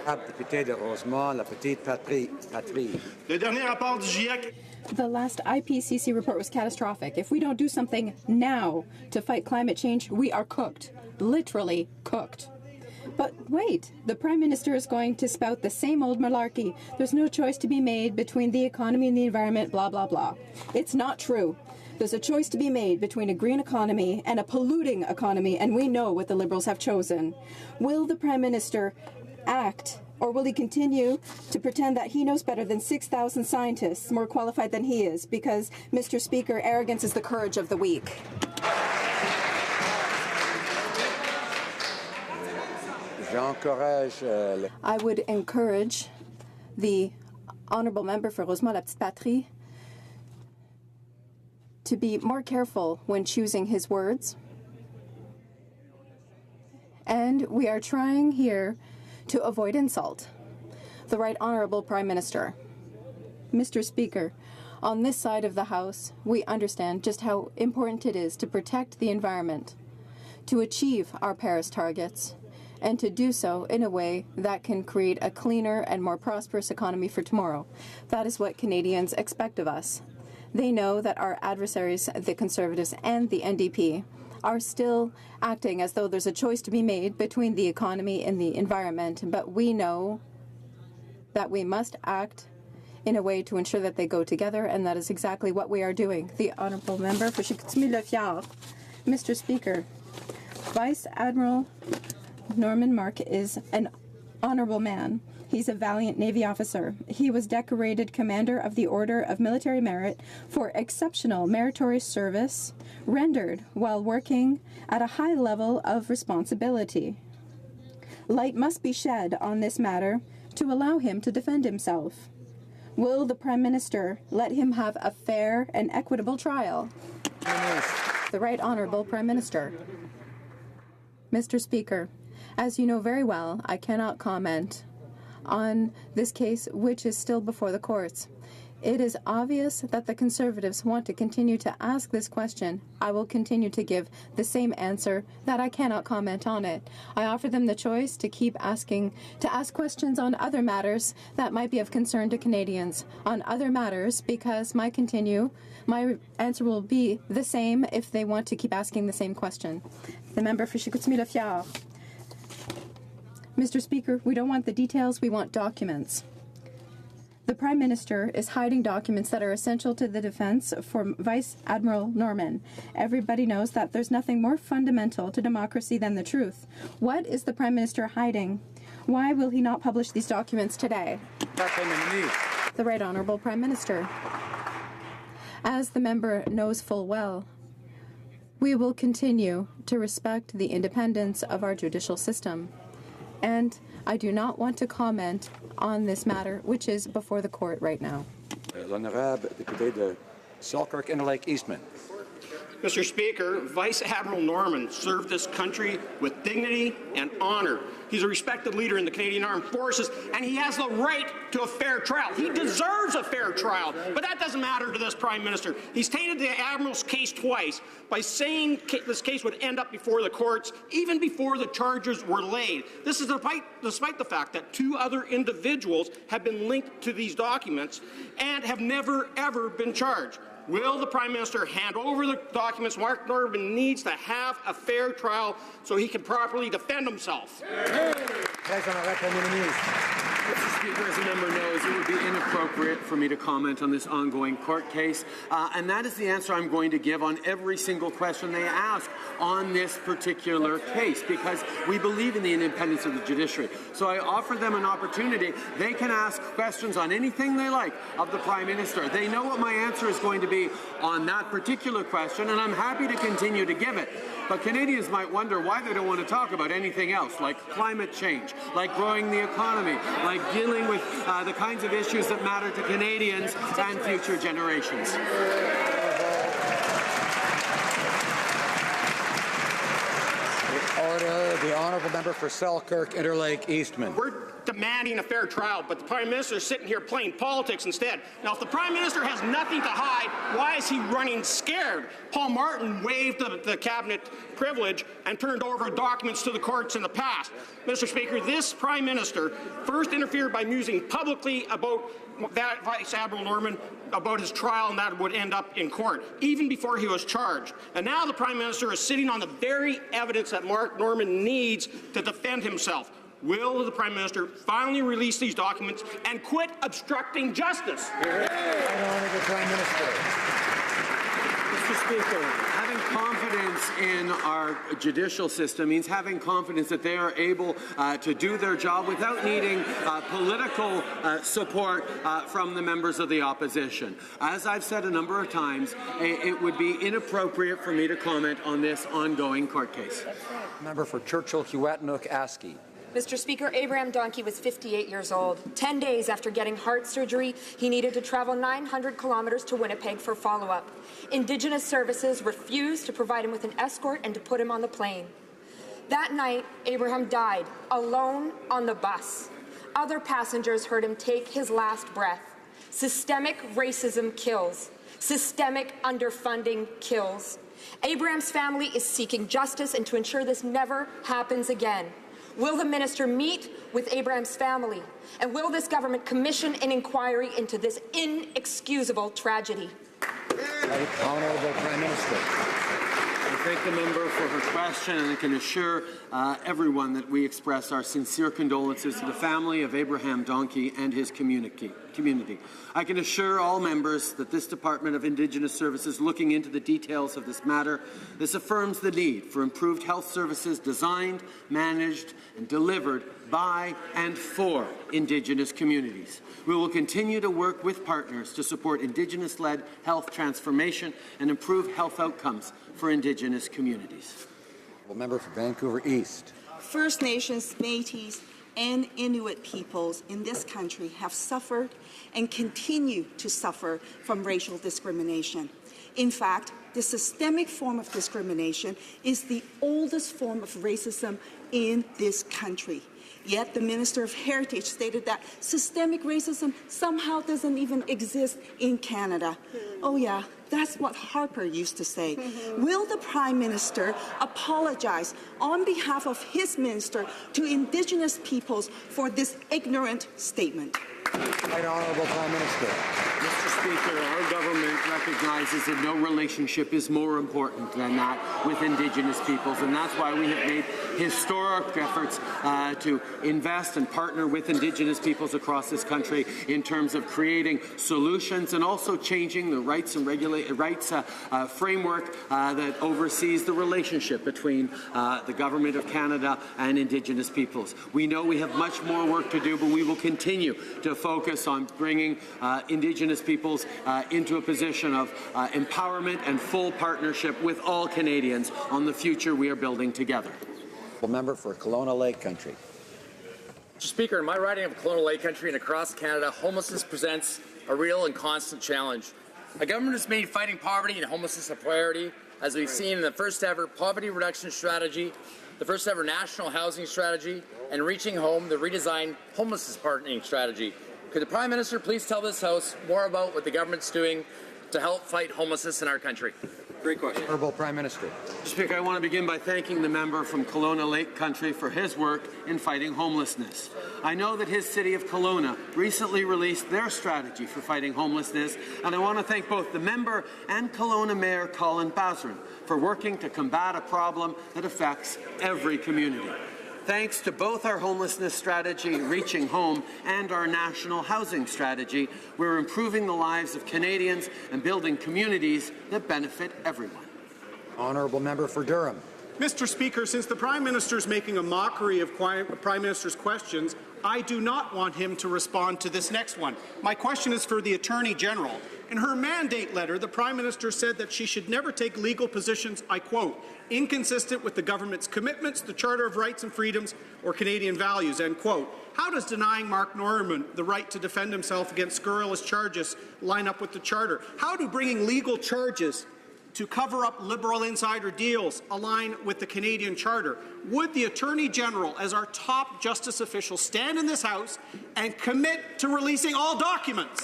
Député de Rosemont, la petite patrie. The last IPCC report was catastrophic. If we don't do something now to fight climate change, we are cooked. Literally cooked. But wait, the Prime Minister is going to spout the same old malarkey. There's no choice to be made between the economy and the environment, blah, blah, blah. It's not true. There's a choice to be made between a green economy and a polluting economy, and we know what the Liberals have chosen. Will the Prime Minister act, or will he continue to pretend that he knows better than 6,000 scientists more qualified than he is? Because, Mr. Speaker, arrogance is the courage of the weak. I would encourage the Honourable Member for Rosemont la Petite Patrie to be more careful when choosing his words. And we are trying here to avoid insult. The Right Honourable Prime Minister. Mr. Speaker, on this side of the House, we understand just how important it is to protect the environment, to achieve our Paris targets, and to do so in a way that can create a cleaner and more prosperous economy for tomorrow. That is what Canadians expect of us. They know that our adversaries, the Conservatives and the NDP, are still acting as though there's a choice to be made between the economy and the environment, but we know that we must act in a way to ensure that they go together, and that is exactly what we are doing. The Honourable Member for Chicoutimi-Le-Fjord. Mr. Speaker, Vice Admiral Norman Mark is an honourable man. He's a valiant Navy officer. He was decorated Commander of the Order of Military Merit for exceptional meritorious service rendered while working at a high level of responsibility. Light must be shed on this matter to allow him to defend himself. Will the Prime Minister let him have a fair and equitable trial? The Right Honourable Prime Minister. Mr. Speaker, as you know very well, I cannot comment on this case, which is still before the courts. It is obvious that the Conservatives want to continue to ask this question. I will continue to give the same answer, that I cannot comment on it. I offer them the choice to ask questions on other matters that might be of concern to Canadians. On other matters, because my answer will be the same if they want to keep asking the same question. The member for Chicoutimi-Le-Fjord. Mr. Speaker, we don't want the details, we want documents. The Prime Minister is hiding documents that are essential to the defense for Vice Admiral Norman. Everybody knows that there's nothing more fundamental to democracy than the truth. What is the Prime Minister hiding? Why will he not publish these documents today? The Right Honourable Prime Minister. As the member knows full well, we will continue to respect the independence of our judicial system. And I do not want to comment on this matter, which is before the court right now. L'honorable député de Selkirk-Interlake Eastman. Mr. Speaker, Vice Admiral Norman served this country with dignity and honor. He's a respected leader in the Canadian Armed Forces, and he has the right to a fair trial. He deserves a fair trial, but that doesn't matter to this Prime Minister. He's tainted the Admiral's case twice by saying this case would end up before the courts, even before the charges were laid. This is despite the fact that two other individuals have been linked to these documents and have never, ever been charged. Will the Prime Minister hand over the documents? Mark Norman needs to have a fair trial so he can properly defend himself. Mr. Speaker, as the member knows, it would be inappropriate for me to comment on this ongoing court case, and that is the answer I'm going to give on every single question they ask on this particular case, because we believe in the independence of the judiciary. So I offer them an opportunity. They can ask questions on anything they like of the Prime Minister. They know what my answer is going to be on that particular question, and I'm happy to continue to give it. But Canadians might wonder why they don't want to talk about anything else, like climate change, like growing the economy, like dealing with the kinds of issues that matter to Canadians and future generations. Order. The honourable member for Selkirk-Interlake Eastman. We're demanding a fair trial, but the Prime Minister is sitting here playing politics instead. Now, if the Prime Minister has nothing to hide, why is he running scared? Paul Martin waived the cabinet privilege and turned over documents to the courts in the past. Mr. Speaker, this Prime Minister first interfered by musing publicly about that Vice Admiral Norman about his trial, and that would end up in court, even before he was charged. And now the Prime Minister is sitting on the very evidence that Mark Norman needs to defend himself. Will the Prime Minister finally release these documents and quit obstructing justice? Honourable Prime Minister. Mr. Speaker, having confidence in our judicial system means having confidence that they are able to do their job without needing political support from the members of the opposition. As I've said a number of times, it would be inappropriate for me to comment on this ongoing court case. Member for Churchill-Huatanook-Askey. Mr. Speaker, Abraham Donkey was 58 years old. 10 days after getting heart surgery, he needed to travel 900 kilometers to Winnipeg for follow-up. Indigenous services refused to provide him with an escort and to put him on the plane. That night, Abraham died, alone on the bus. Other passengers heard him take his last breath. Systemic racism kills. Systemic underfunding kills. Abraham's family is seeking justice and to ensure this never happens again. Will the minister meet with Abraham's family? And will this government commission an inquiry into this inexcusable tragedy? Honourable Prime Minister. I thank the member for her question, and I can assure everyone that we express our sincere condolences to the family of Abraham Donkey and his community. I can assure all members that this Department of Indigenous Services looking into the details of this matter. This affirms the need for improved health services designed, managed, and delivered by and for Indigenous communities. We will continue to work with partners to support Indigenous-led health transformation and improve health outcomes for Indigenous communities. Member for Vancouver East. First Nations, Métis, and Inuit peoples in this country have suffered and continue to suffer from racial discrimination. In fact, the systemic form of discrimination is the oldest form of racism in this country. Yet the Minister of Heritage stated that systemic racism somehow doesn't even exist in Canada. Oh yeah, that's what Harper used to say. Will the Prime Minister apologize on behalf of his minister to Indigenous peoples for this ignorant statement? Right Honourable Prime Minister. Mr. Speaker, our government recognizes that no relationship is more important than that with Indigenous peoples, and that's why we have made historic efforts to invest and partner with Indigenous peoples across this country in terms of creating solutions and also changing the rights and framework that oversees the relationship between the Government of Canada and Indigenous peoples. We know we have much more work to do, but we will continue to focus on bringing Indigenous peoples into a position of empowerment and full partnership with all Canadians on the future we are building together. Member for Kelowna Lake Country. Mr. Speaker, in my riding of Kelowna Lake Country and across Canada, homelessness presents a real and constant challenge. Our government has made fighting poverty and homelessness a priority, as we've seen in the first ever poverty reduction strategy, the first ever national housing strategy, and Reaching Home, the redesigned homelessness partnering strategy. Could the Prime Minister please tell this House more about what the government's doing to help fight homelessness in our country? Great question. Honourable Prime Minister. Speaker, I want to begin by thanking the member from Kelowna Lake Country for his work in fighting homelessness. I know that his city of Kelowna recently released their strategy for fighting homelessness, and I want to thank both the member and Kelowna Mayor Colin Basran for working to combat a problem that affects every community. Thanks to both our homelessness strategy, Reaching Home, and our national housing strategy, we're improving the lives of Canadians and building communities that benefit everyone. Honourable Member for Durham. Mr. Speaker, since the Prime Minister is making a mockery of Prime Minister's questions, I do not want him to respond to this next one. My question is for the Attorney General. In her mandate letter, the Prime Minister said that she should never take legal positions, I quote, inconsistent with the government's commitments, the Charter of Rights and Freedoms, or Canadian values, end quote. How does denying Mark Norman the right to defend himself against scurrilous charges line up with the Charter? How do bringing legal charges to cover up Liberal insider deals align with the Canadian Charter? Would the Attorney General, as our top justice official, stand in this House and commit to releasing all documents?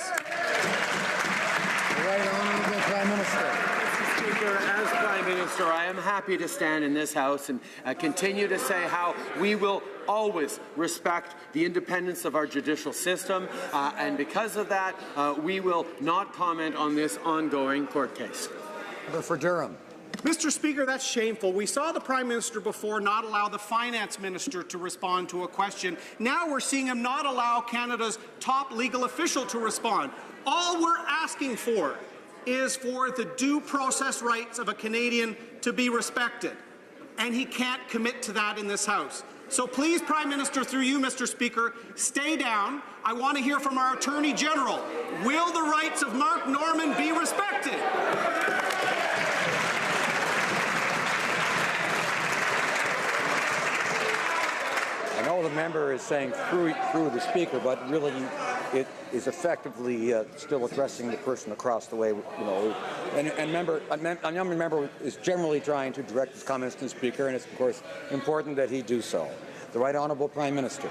Right Honourable Prime Minister. Mr. Speaker, as Prime Minister, I am happy to stand in this House and continue to say how we will always respect the independence of our judicial system, and because of that, we will not comment on this ongoing court case. Member for Durham. Mr. Speaker, that's shameful. We saw the Prime Minister before not allow the Finance Minister to respond to a question. Now we're seeing him not allow Canada's top legal official to respond. All we're asking for is for the due process rights of a Canadian to be respected, and he can't commit to that in this House. So please, Prime Minister, through you, Mr. Speaker, stay down. I want to hear from our Attorney General. Will the rights of Mark Norman be respected? I know the member is saying through the Speaker, but really it is effectively still addressing the person across the way, you know. And a member is generally trying to direct his comments to the Speaker, and it's, of course, important that he do so. The Right Honourable Prime Minister.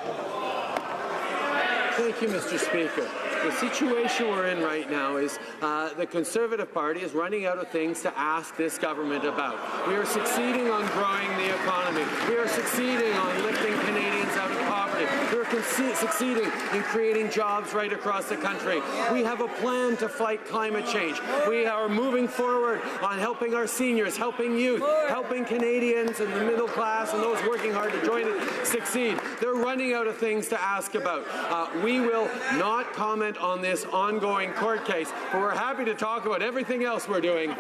Thank you, Mr. Speaker. The situation we're in right now is the Conservative Party is running out of things to ask this government about. We are succeeding on growing the economy. We are succeeding on lifting Canadians out of poverty. We are succeeding in creating jobs right across the country. We have a plan to fight climate change. We are moving forward on helping our seniors, helping youth, helping Canadians and the middle class and those working hard to join it succeed. They're running out of things to ask about. We will not comment on this ongoing court case, but we're happy to talk about everything else we're doing. The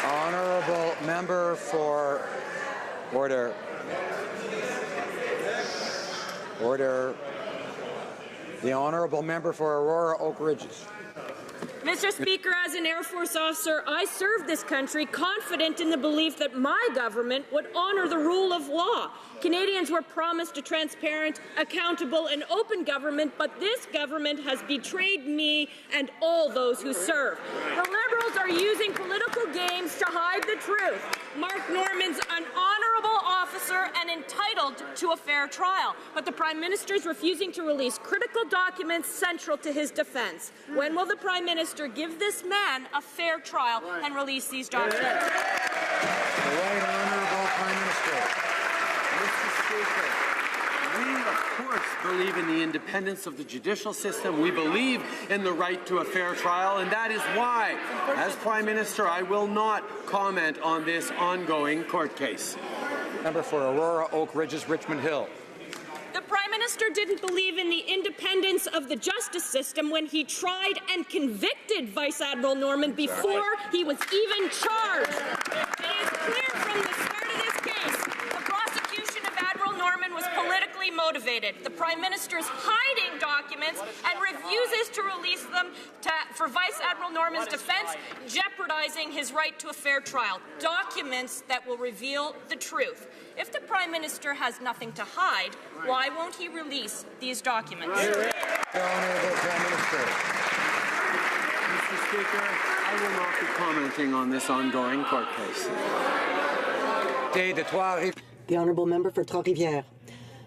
Honourable Member for Order. The honourable member for Aurora Oak Ridges. Mr. Speaker, as an Air Force officer, I served this country confident in the belief that my government would honour the rule of law. Canadians were promised a transparent, accountable and open government, but this government has betrayed me and all those who serve. The Liberals are using political games to hide the truth. Mark Norman's an honourable officer and entitled to a fair trial, but the Prime Minister is refusing to release critical documents central to his defence. When will the Prime Minister give this man a fair trial and release these documents? The Right Honourable Prime Minister. Mr. Speaker, we of course believe in the independence of the judicial system. We believe in the right to a fair trial, and that is why, as Prime Minister, I will not comment on this ongoing court case. Member for Aurora Oak Ridges, Richmond Hill. The Prime Minister didn't believe in the independence of the justice system when he tried and convicted Vice Admiral Norman before he was even charged. It is clear from the start of this case the prosecution of Admiral Norman was politically motivated. The Prime Minister is hiding documents and refuses to release them for Vice Admiral Norman's defense, jeopardizing his right to a fair trial. Documents that will reveal the truth. If the Prime Minister has nothing to hide, why won't he release these documents? The Honourable Prime Minister. Mr. Speaker, I will not be commenting on this ongoing court case. The Honourable Member for Trois-Rivières.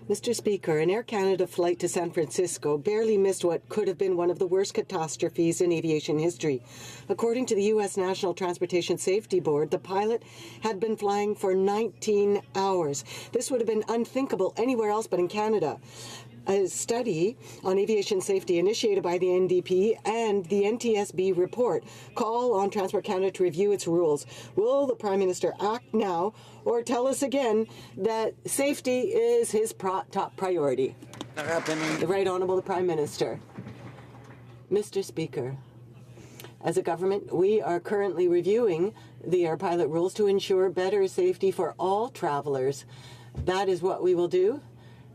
Mr. Speaker, an Air Canada flight to San Francisco barely missed what could have been one of the worst catastrophes in aviation history. According to the U.S. National Transportation Safety Board, the pilot had been flying for 19 hours. This would have been unthinkable anywhere else but in Canada. A study on aviation safety initiated by the NDP and the NTSB report call on Transport Canada to review its rules. Will the Prime Minister act now or tell us again that safety is his top priority? The Right Honourable the Prime Minister. Mr. Speaker, as a government, we are currently reviewing the air pilot rules to ensure better safety for all travellers. That is what we will do.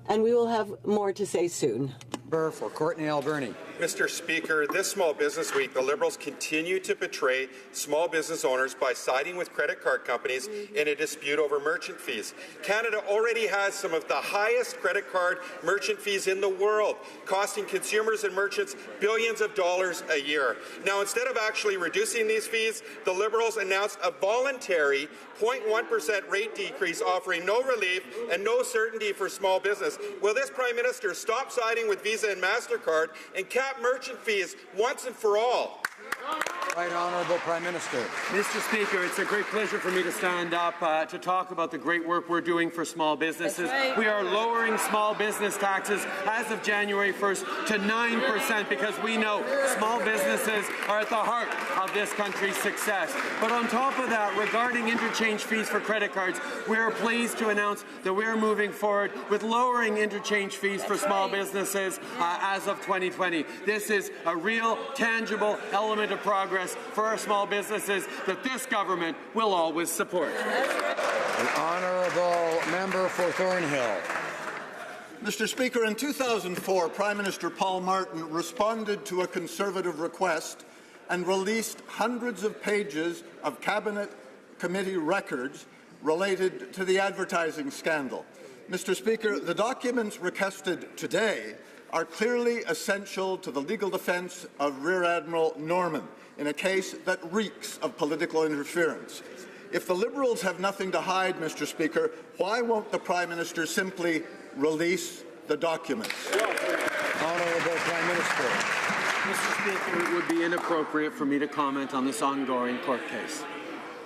And we will have more to say soon. For Courtney Alberni. Mr. Speaker, this Small Business Week, the Liberals continue to betray small business owners by siding with credit card companies in a dispute over merchant fees. Canada already has some of the highest credit card merchant fees in the world, costing consumers and merchants billions of dollars a year. Now, instead of actually reducing these fees, the Liberals announced a voluntary 0.1% rate decrease offering no relief and no certainty for small business. Will this Prime Minister stop siding with Visa and MasterCard and cap merchant fees once and for all? Right Honourable Prime Minister. Mr. Speaker, it's a great pleasure for me to stand up to talk about the great work we're doing for small businesses. Right. We are lowering small business taxes as of January 1st to 9% because we know small businesses are at the heart of this country's success. But on top of that, regarding interchange fees for credit cards, we are pleased to announce that we are moving forward with lowering interchange fees for small businesses as of 2020. This is a real, tangible element of progress for our small businesses that this government will always support. The Honourable Member for Thornhill. Mr. Speaker, in 2004, Prime Minister Paul Martin responded to a Conservative request and released hundreds of pages of Cabinet Committee records related to the advertising scandal. Mr. Speaker, the documents requested today are clearly essential to the legal defence of Rear Admiral Norman in a case that reeks of political interference. If the Liberals have nothing to hide, Mr. Speaker, why won't the Prime Minister simply release the documents? Honourable Prime Minister. Mr. Speaker, it would be inappropriate for me to comment on this ongoing court case.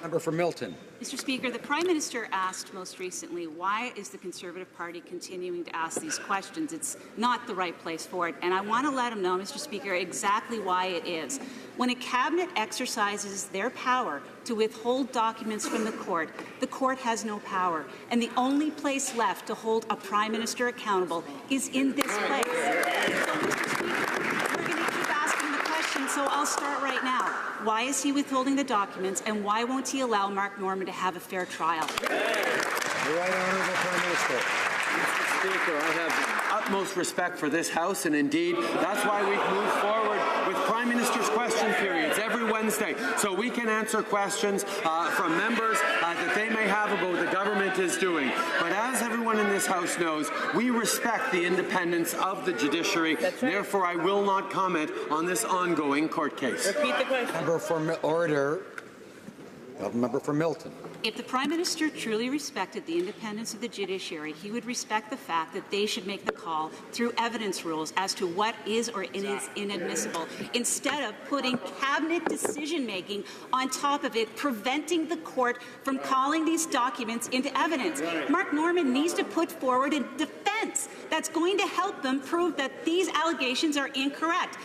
Member for Milton. Mr. Speaker, the Prime Minister asked most recently, why is the Conservative Party continuing to ask these questions? It's not the right place for it. And I want to let him know, Mr. Speaker, exactly why it is. When a cabinet exercises their power to withhold documents from the court has no power. And the only place left to hold a Prime Minister accountable is in this place. So, Mr. Speaker, we're going to keep asking the question, so I'll start right now. Why is he withholding the documents, and why won't he allow Mark Norman to have a fair trial? The Right Honourable Prime Minister. Mr. Speaker, I have utmost respect for this House, and indeed, that's why we've moved forward with Prime Minister's question periods every Wednesday, so we can answer questions from members that they may have about what the government is doing. But as everyone in this House knows, we respect the independence of the judiciary. Therefore, I will not comment on this ongoing court case. Repeat the question. Member for order. Member for Milton. If the Prime Minister truly respected the independence of the judiciary, he would respect the fact that they should make the call through evidence rules as to what is or is inadmissible, instead of putting cabinet decision-making on top of it, preventing the court from calling these documents into evidence. Mark Norman needs to put forward a defense that's going to help them prove that these allegations are incorrect.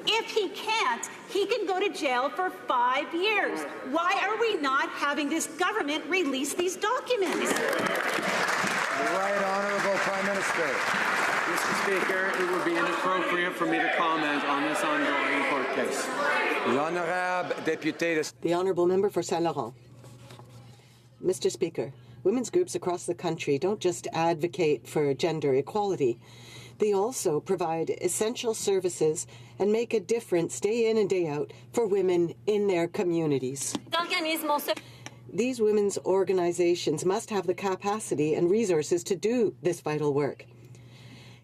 If he can't, he can go to jail for 5 years. Why are we not having this government release these documents? Right Honourable Prime Minister. Mr. Speaker, it would be inappropriate for me to comment on this ongoing court case. The Honourable Member for Saint Laurent. Mr. Speaker, women's groups across the country don't just advocate for gender equality. They also provide essential services and make a difference day in and day out for women in their communities. These women's organizations must have the capacity and resources to do this vital work.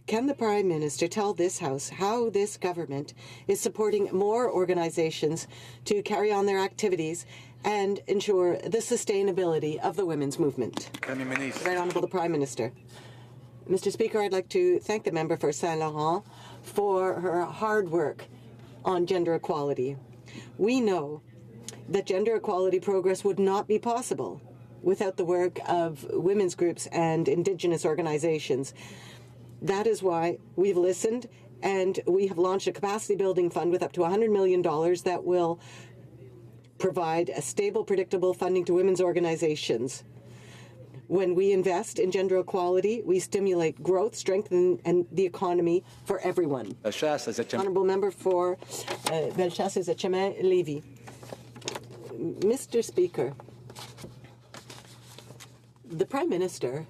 Can the Prime Minister tell this House how this government is supporting more organizations to carry on their activities and ensure the sustainability of the women's movement? Right Honourable the Prime Minister. Mr. Speaker, I'd like to thank the member for Saint Laurent for her hard work on gender equality. We know that gender equality progress would not be possible without the work of women's groups and Indigenous organizations. That is why we've listened and we have launched a capacity building fund with up to $100 million that will provide a stable, predictable funding to women's organizations. When we invest in gender equality, we stimulate growth, strengthen and the economy for everyone. Honourable Member for Bellechasse-Etchemin-Lévis. Mr. Speaker, the Prime Minister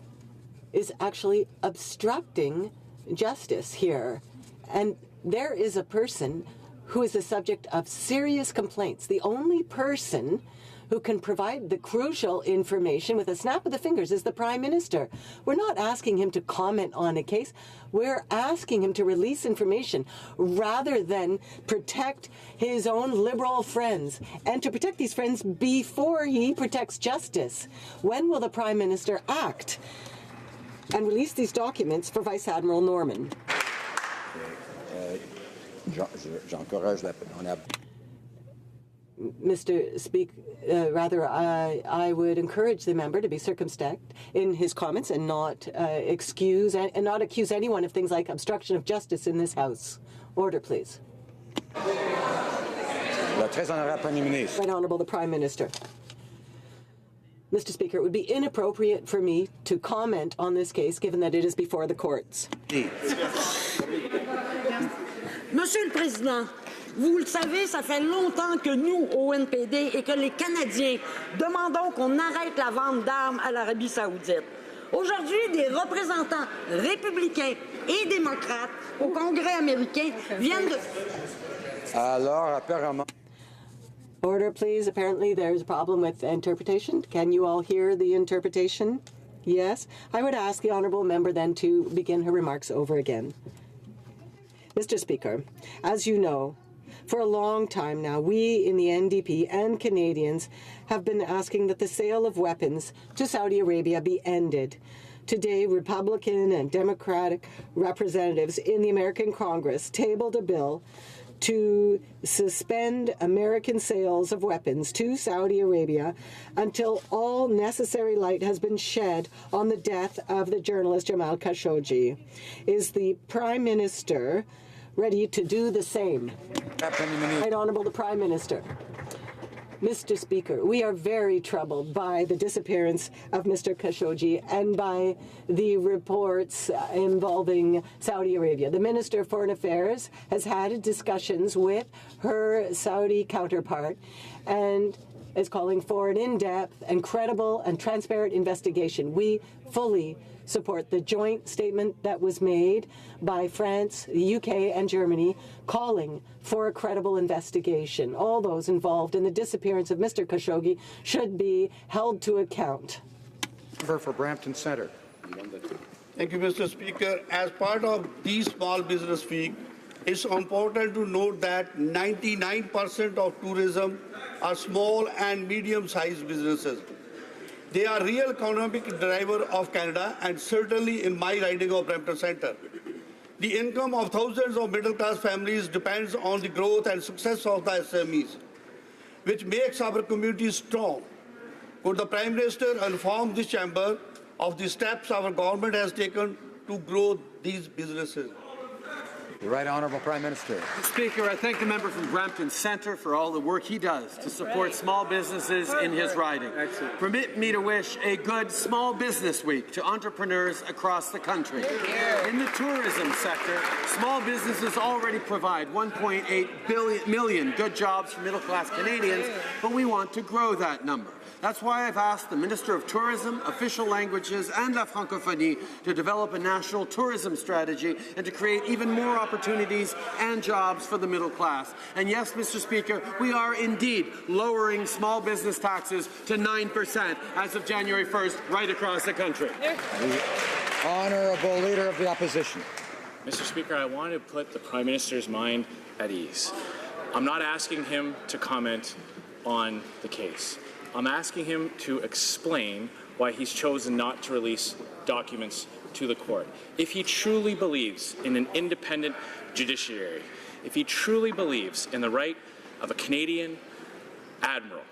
is actually obstructing justice here. And there is a person who is the subject of serious complaints. The only person who can provide the crucial information with a snap of the fingers is the Prime Minister. We're not asking him to comment on a case. We're asking him to release information rather than protect his own Liberal friends and to protect these friends before he protects justice. When will the Prime Minister act and release these documents for Vice Admiral Norman? Mr. Speaker, I would encourage the member to be circumspect in his comments and not accuse anyone of things like obstruction of justice in this House. Order, please. Right Honourable the Prime Minister. Mr. Speaker, it would be inappropriate for me to comment on this case given that it is before the courts. Monsieur le Président, vous le savez, ça fait longtemps que nous, au NPD, et que les Canadiens demandons qu'on arrête la vente d'armes à l'Arabie saoudite. Aujourd'hui, des représentants républicains et démocrates au Congrès américain viennent de... Alors, apparemment... Order, please. Apparently there's a problem with interpretation. Can you all hear the interpretation? Yes. I would ask the honourable member then to begin her remarks over again. Mr. Speaker, as you know, for a long time now, we in the NDP and Canadians have been asking that the sale of weapons to Saudi Arabia be ended. Today, Republican and Democratic representatives in the American Congress tabled a bill to suspend American sales of weapons to Saudi Arabia until all necessary light has been shed on the death of the journalist Jamal Khashoggi. Is the Prime Minister ready to do the same? Right Honourable the Prime Minister. Mr. Speaker, we are very troubled by the disappearance of Mr. Khashoggi and by the reports involving Saudi Arabia. The Minister of Foreign Affairs has had discussions with her Saudi counterpart and is calling for an in-depth and credible and transparent investigation. We fully support the joint statement that was made by France, the UK, and Germany calling for a credible investigation. All those involved in the disappearance of Mr. Khashoggi should be held to account. Member for Brampton Centre. Thank you, Mr. Speaker. As part of the Small Business Week, it's important to note that 99% of tourism are small and medium-sized businesses. They are real economic driver of Canada and certainly in my riding of Brampton Centre. The income of thousands of middle-class families depends on the growth and success of the SMEs, which makes our community strong. Could the Prime Minister inform this chamber of the steps our government has taken to grow these businesses? The Right Honourable Prime Minister. Mr. Speaker, I thank the member from Brampton Centre for all the work he does to support small businesses in his riding. Permit me to wish a good Small Business Week to entrepreneurs across the country. In the tourism sector, small businesses already provide 1.8 million good jobs for middle-class Canadians, but we want to grow that number. That's why I've asked the Minister of Tourism, Official Languages and La Francophonie to develop a national tourism strategy and to create even more opportunities and jobs for the middle class. And yes, Mr. Speaker, we are indeed lowering small business taxes to 9% as of January 1st right across the country. The Honourable Leader of the Opposition. Mr. Speaker, I want to put the Prime Minister's mind at ease. I'm not asking him to comment on the case. I'm asking him to explain why he's chosen not to release documents to the court. If he truly believes in an independent judiciary, if he truly believes in the right of a Canadian admiral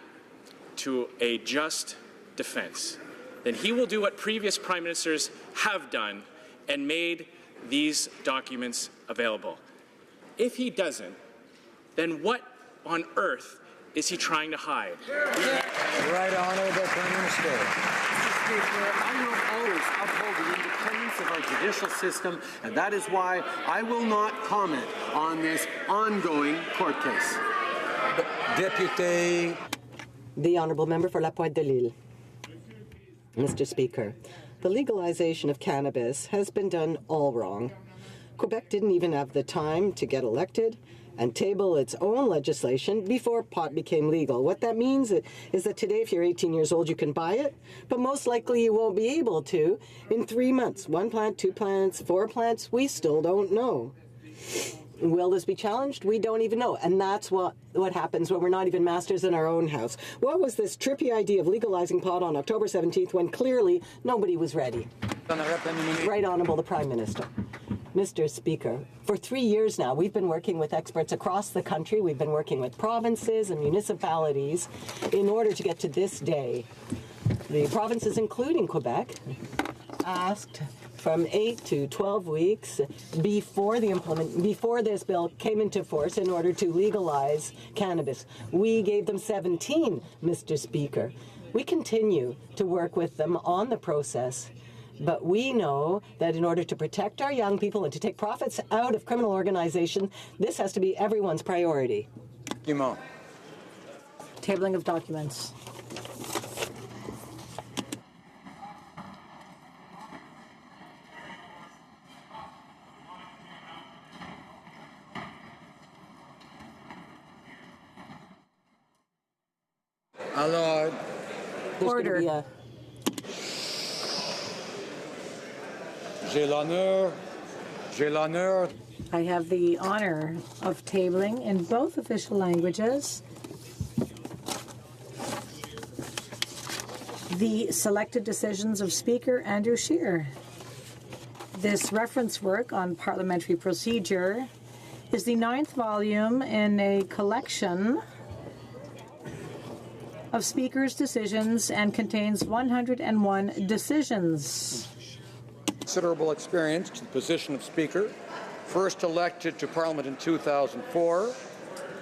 to a just defense, then he will do what previous prime ministers have done and made these documents available. If he doesn't, then what on earth is he trying to hide? Right Honourable Prime Minister. Mr. Speaker, I will always uphold the independence of our judicial system, and that is why I will not comment on this ongoing court case. Deputy. The Honourable Member for La Pointe-de-Lille. Mr. Speaker, the legalization of cannabis has been done all wrong. Quebec didn't even have the time to get elected and table its own legislation before pot became legal. What that means is that today, if you're 18 years old, you can buy it, but most likely you won't be able to in 3 months. 1 plant, 2 plants, 4 plants, we still don't know. Will this be challenged? We don't even know. And that's what happens when we're not even masters in our own house. What was this trippy idea of legalizing pot on October 17th when clearly nobody was ready? Right Honourable the Prime Minister. Mr. Speaker, for 3 years now, we've been working with experts across the country. We've been working with provinces and municipalities in order to get to this day. The provinces, including Quebec, asked from 8 to 12 weeks before this bill came into force in order to legalize cannabis. We gave them 17, Mr. Speaker. We continue to work with them on the process. But we know that in order to protect our young people and to take profits out of criminal organization, this has to be everyone's priority. Dumont. Tabling of documents. Alors, order. J'ai l'honneur. I have the honor of tabling in both official languages the selected decisions of Speaker Andrew Scheer. This reference work on parliamentary procedure is the 9th volume in a collection of Speaker's decisions and contains 101 decisions. Considerable experience to the position of Speaker. First elected to Parliament in 2004,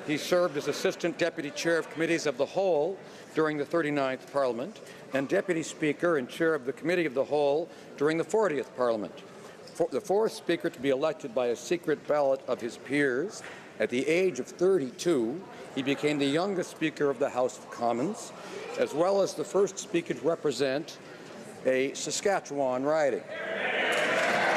he served as Assistant Deputy Chair of Committees of the Whole during the 39th Parliament and Deputy Speaker and Chair of the Committee of the Whole during the 40th Parliament. The fourth Speaker to be elected by a secret ballot of his peers. At the age of 32, he became the youngest Speaker of the House of Commons, as well as the first Speaker to represent a Saskatchewan riding.